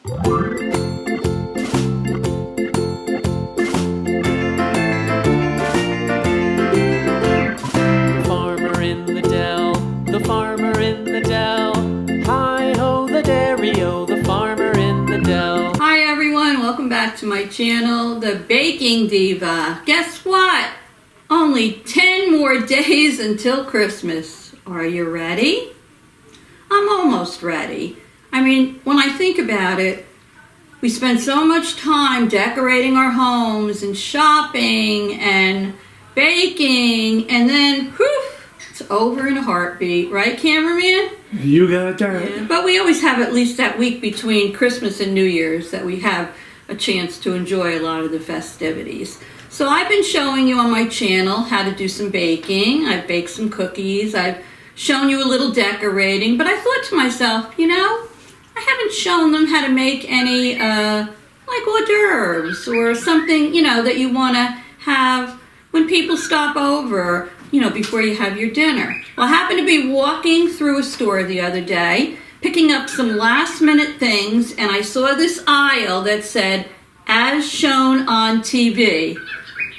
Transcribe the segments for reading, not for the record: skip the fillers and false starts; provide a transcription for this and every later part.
Farmer in the dell, the farmer in the dell. Hi-ho the dairy-o, the farmer in the dell. Hi everyone, welcome back to my channel, the Baking Diva. Guess what? Only 10 more days until Christmas. Are you ready? I'm almost ready. I mean, when I think about it, we spend so much time decorating our homes and shopping and baking, and then whew, it's over in a heartbeat, right, cameraman? You got that. Yeah, but we always have at least that week between Christmas and New Year's that we have a chance to enjoy a lot of the festivities. So I've been showing you on my channel how to do some baking. I've baked some cookies. I've shown you a little decorating, but I thought to myself, you know, I haven't shown them how to make any like hors d'oeuvres or something, you know, that you want to have when people stop over, you know, before you have your dinner. Well, I happened to be walking through a store the other day, picking up some last minute things, and I saw this aisle that said, as shown on TV.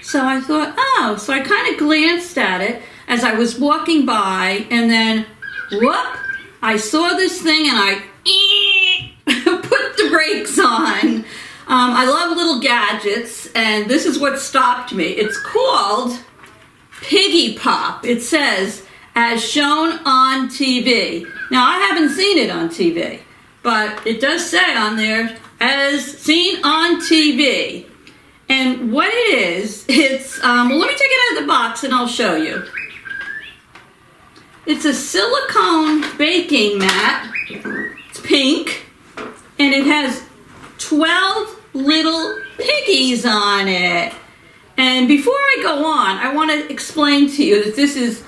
So I thought, oh, so I kind of glanced at it as I was walking by, and then, whoop, I saw this thing and I put the brakes on. I love little gadgets, and this is what stopped me. It's called Piggy Pop. It says, as shown on TV. Now, I haven't seen it on TV, but it does say on there, as seen on TV. And what it is, it's, well, let me take it out of the box and I'll show you. It's a silicone baking mat. It's pink, and it has 12 little piggies on it. And before I go on, I want to explain to you that this is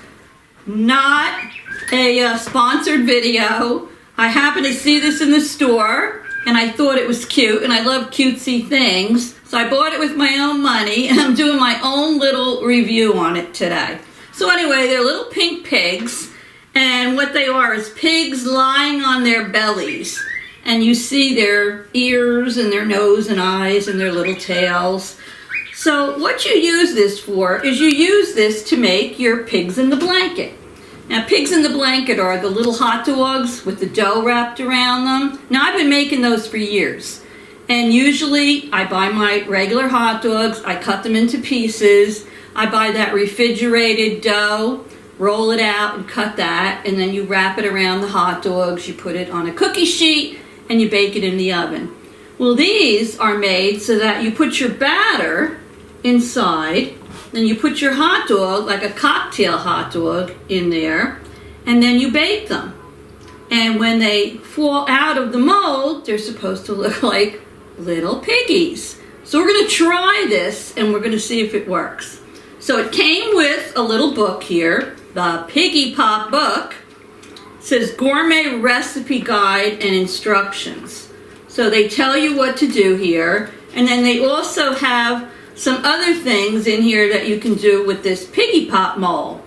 not a sponsored video. I happened to see this in the store, and I thought it was cute, and I love cutesy things. So I bought it with my own money, and I'm doing my own little review on it today. So anyway, they're little pink pigs, and what they are is pigs lying on their bellies. And you see their ears and their nose and eyes and their little tails. So what you use this for is you use this to make your pigs in the blanket. Now, pigs in the blanket are the little hot dogs with the dough wrapped around them. Now, I've been making those for years. And usually I buy my regular hot dogs, I cut them into pieces, I buy that refrigerated dough, roll it out and cut that, and then you wrap it around the hot dogs, you put it on a cookie sheet, and you bake it in the oven. Well, these are made so that you put your batter inside, then you put your hot dog, like a cocktail hot dog, in there, and then you bake them. And when they fall out of the mold, they're supposed to look like little piggies. So we're going to try this, and we're going to see if it works. So it came with a little book here, the Piggy Pop Book. It says Gourmet Recipe Guide and Instructions. So they tell you what to do here, and then they also have some other things in here that you can do with this Piggy Pop mold.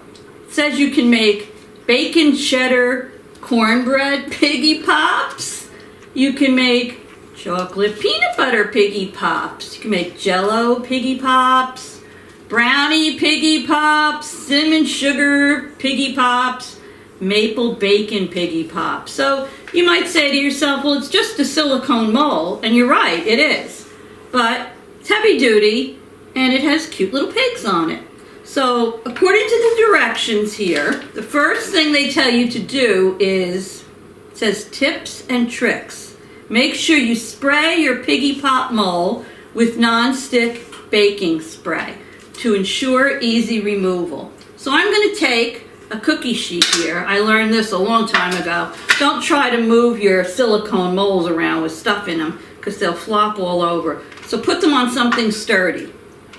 It says you can make bacon cheddar cornbread Piggy Pops. You can make chocolate peanut butter Piggy Pops. You can make Jell-O Piggy Pops, brownie Piggy Pops, cinnamon sugar Piggy Pops, maple bacon Piggy Pops. So you might say to yourself, well, it's just a silicone mold, and you're right, it is. But it's heavy duty, and it has cute little pigs on it. So according to the directions here, the first thing they tell you to do is, it says tips and tricks. Make sure you spray your Piggy Pop mold with non-stick baking spray to ensure easy removal. So I'm going to take a cookie sheet here. I learned this a long time ago. Don't try to move your silicone molds around with stuff in them because they'll flop all over. So put them on something sturdy.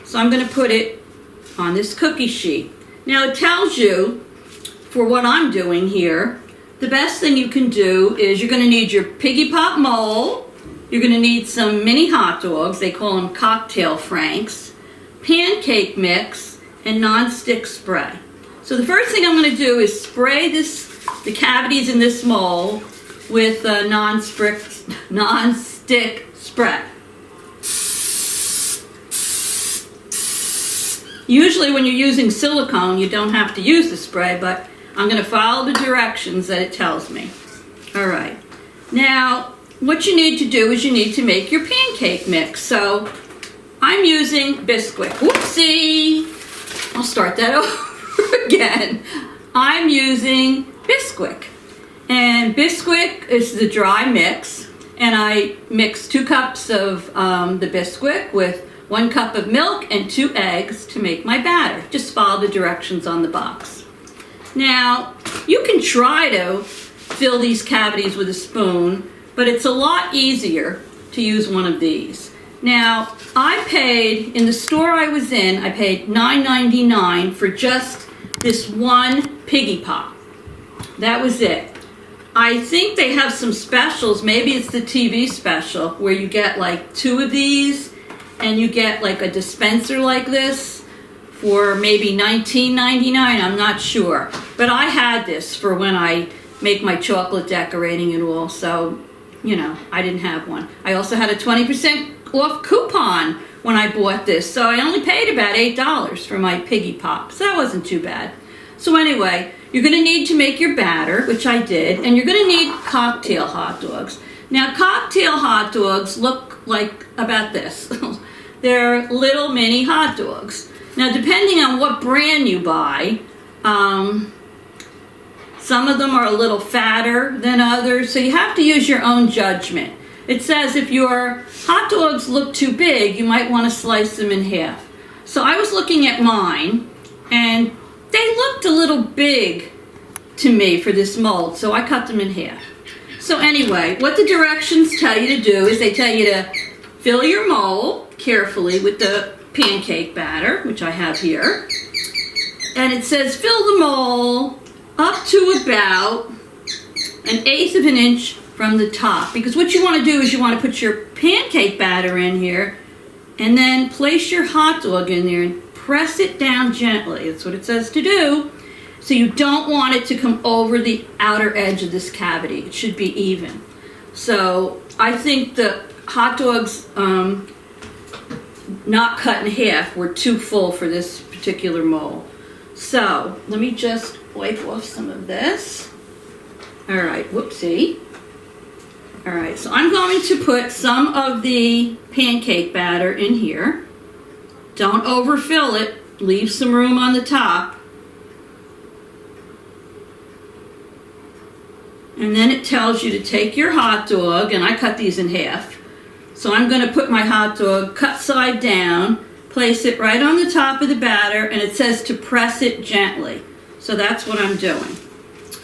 So I'm going to put it on this cookie sheet. Now it tells you, for what I'm doing here, the best thing you can do is you're going to need your Piggy Pop mold, you're going to need some mini hot dogs, they call them cocktail franks, pancake mix, and non-stick spray. So the first thing I'm going to do is spray the cavities in this mold with non-stick stick spread. Usually when you're using silicone, you don't have to use the spray, but I'm going to follow the directions that it tells me. All right. Now, what you need to do is you need to make your pancake mix. So I'm using Bisquick. Whoopsie! I'll start that over again. I'm using Bisquick. And Bisquick is the dry mix. And I mix 2 cups of the Bisquick with 1 cup of milk and 2 eggs to make my batter. Just follow the directions on the box. Now, you can try to fill these cavities with a spoon, but it's a lot easier to use one of these. Now, I paid, in the store I was in, I paid $9.99 for just this one Piggy Pop. That was it. I think they have some specials, maybe it's the TV special, where you get like 2 of these, and you get like a dispenser like this for maybe $19.99, I'm not sure. But I had this for when I make my chocolate decorating and all, so, you know, I didn't have one. I also had a 20% off coupon when I bought this, so I only paid about $8 for my Piggy Pop, so that wasn't too bad. So anyway, you're going to need to make your batter, which I did, and you're going to need cocktail hot dogs. Now, cocktail hot dogs look like about this. They're little mini hot dogs. Now, depending on what brand you buy, some of them are a little fatter than others, so you have to use your own judgment. It says if your hot dogs look too big, you might want to slice them in half. So I was looking at mine, and they looked a little big to me for this mold, so I cut them in half. So anyway, what the directions tell you to do is they tell you to fill your mold carefully with the pancake batter, which I have here. And it says fill the mold up to about 1/8 of an inch from the top. Because what you want to do is you want to put your pancake batter in here and then place your hot dog in there and press it down gently. That's what it says to do. So you don't want it to come over the outer edge of this cavity. It should be even. So I think the hot dogs not cut in half were too full for this particular mold. So let me just wipe off some of this. All right, whoopsie. All right, so I'm going to put some of the pancake batter in here. Don't overfill it. Leave some room on the top. And then it tells you to take your hot dog, and I cut these in half. So I'm going to put my hot dog cut side down, place it right on the top of the batter, and it says to press it gently. So that's what I'm doing.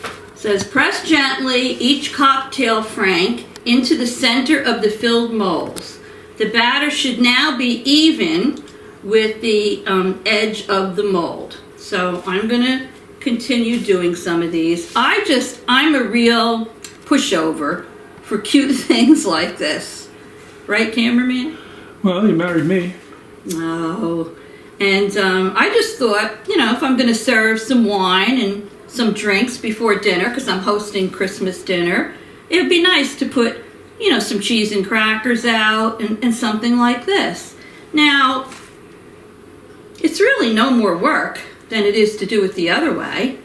It says press gently each cocktail frank into the center of the filled molds. The batter should now be even with the edge of the mold. So I'm going to continue doing some of these. I'm a real pushover for cute things like this. Right, cameraman? Well, you married me. Oh. And I just thought, you know, if I'm going to serve some wine and some drinks before dinner, because I'm hosting Christmas dinner, it would be nice to put, you know, some cheese and crackers out and something like this. Now, it's really no more work than it is to do it the other way,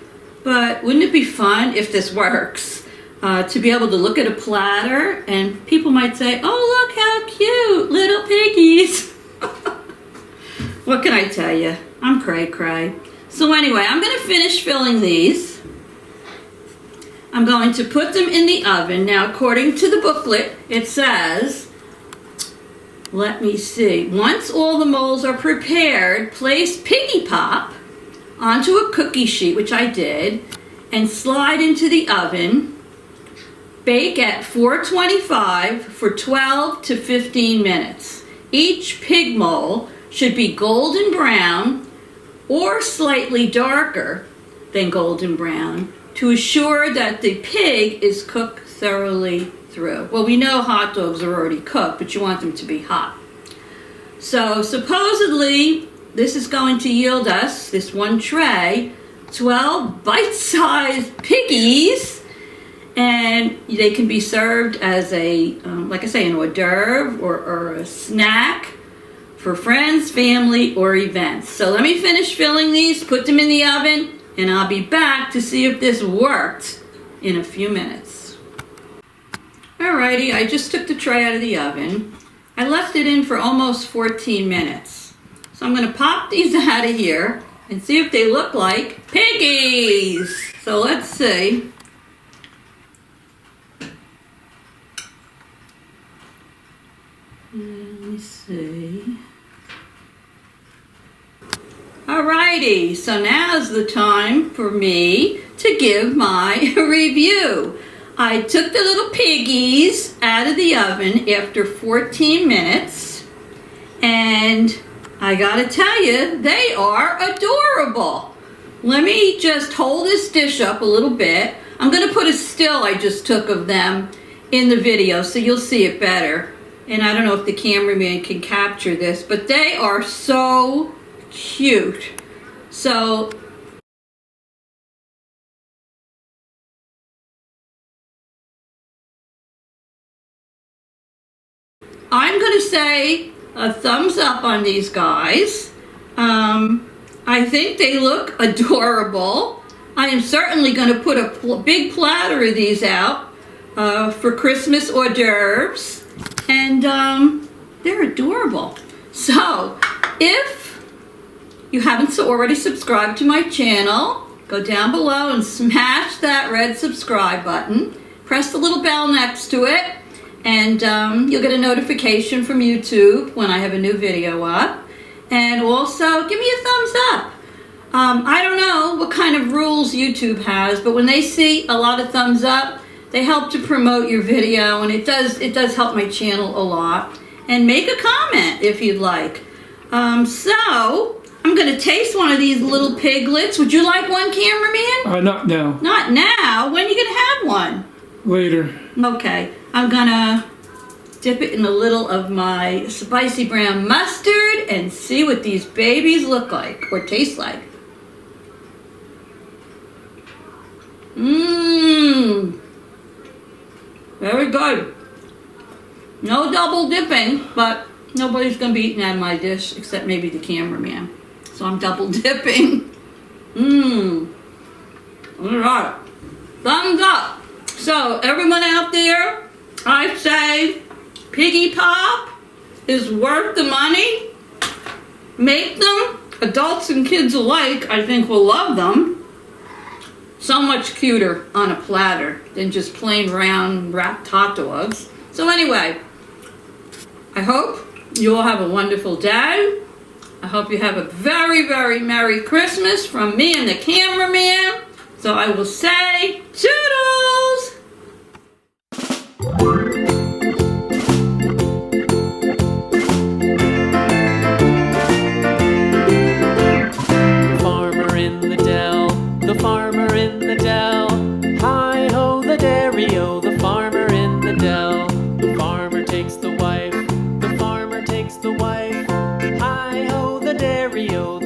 but wouldn't it be fun if this works? To be able to look at a platter and people might say, oh, look how cute, little piggies. What can I tell you? I'm cray-cray. So anyway, I'm going to finish filling these. I'm going to put them in the oven. Now, according to the booklet, it says, let me see, once all the molds are prepared, place Piggy Pop onto a cookie sheet, which I did, and slide into the oven. Bake at 425 for 12 to 15 minutes. Each pig mold should be golden brown or slightly darker than golden brown to assure that the pig is cooked thoroughly through. Well, we know hot dogs are already cooked, but you want them to be hot. So supposedly, this is going to yield us, this one tray, 12 bite-sized piggies. And they can be served as a, like I say, an hors d'oeuvre or a snack for friends, family, or events. So let me finish filling these, put them in the oven, and I'll be back to see if this worked in a few minutes. Alrighty, I just took the tray out of the oven. I left it in for almost 14 minutes. So I'm going to pop these out of here and see if they look like piggies. So let's see. Let me see. Alrighty, so now's the time for me to give my review. I took the little piggies out of the oven after 14 minutes, and I gotta tell you, they are adorable. Let me just hold this dish up a little bit. I'm gonna put a still I just took of them in the video so you'll see it better. And I don't know if the cameraman can capture this, but they are so cute. So I'm going to say a thumbs up on these guys. I think they look adorable. I am certainly going to put a big platter of these out for Christmas hors d'oeuvres. And they're adorable. So if you haven't already subscribed to my channel, go down below and smash that red subscribe button. Press the little bell next to it, and you'll get a notification from YouTube when I have a new video up. And also, give me a thumbs up. I don't know what kind of rules YouTube has, but when they see a lot of thumbs up, they help to promote your video, and it does help my channel a lot. And make a comment if you'd like. So I'm gonna taste one of these little piglets. Would you like one, cameraman? Not now. Not now. When are you gonna have one? Later. Okay, I'm gonna dip it in a little of my spicy brown mustard and see what these babies look like or taste like. Mmm. Very good. No double dipping, but nobody's gonna be eating out of my dish except maybe the cameraman. So I'm double dipping. Mmm. Alright. Thumbs up. So everyone out there, I say Piggy Pop is worth the money. Make them. Adults and kids alike, I think, will love them. So much cuter on a platter than just plain round wrapped hot dogs. So anyway, I hope you all have a wonderful day. I hope you have a very, very Merry Christmas from me and the cameraman. So I will say, toodles! The farmer in the dell, the farmer in the dell. Hi-ho the dairy-o, the farmer in the dell. The farmer takes the wife, the farmer takes the wife. Hi-ho the dairy-o,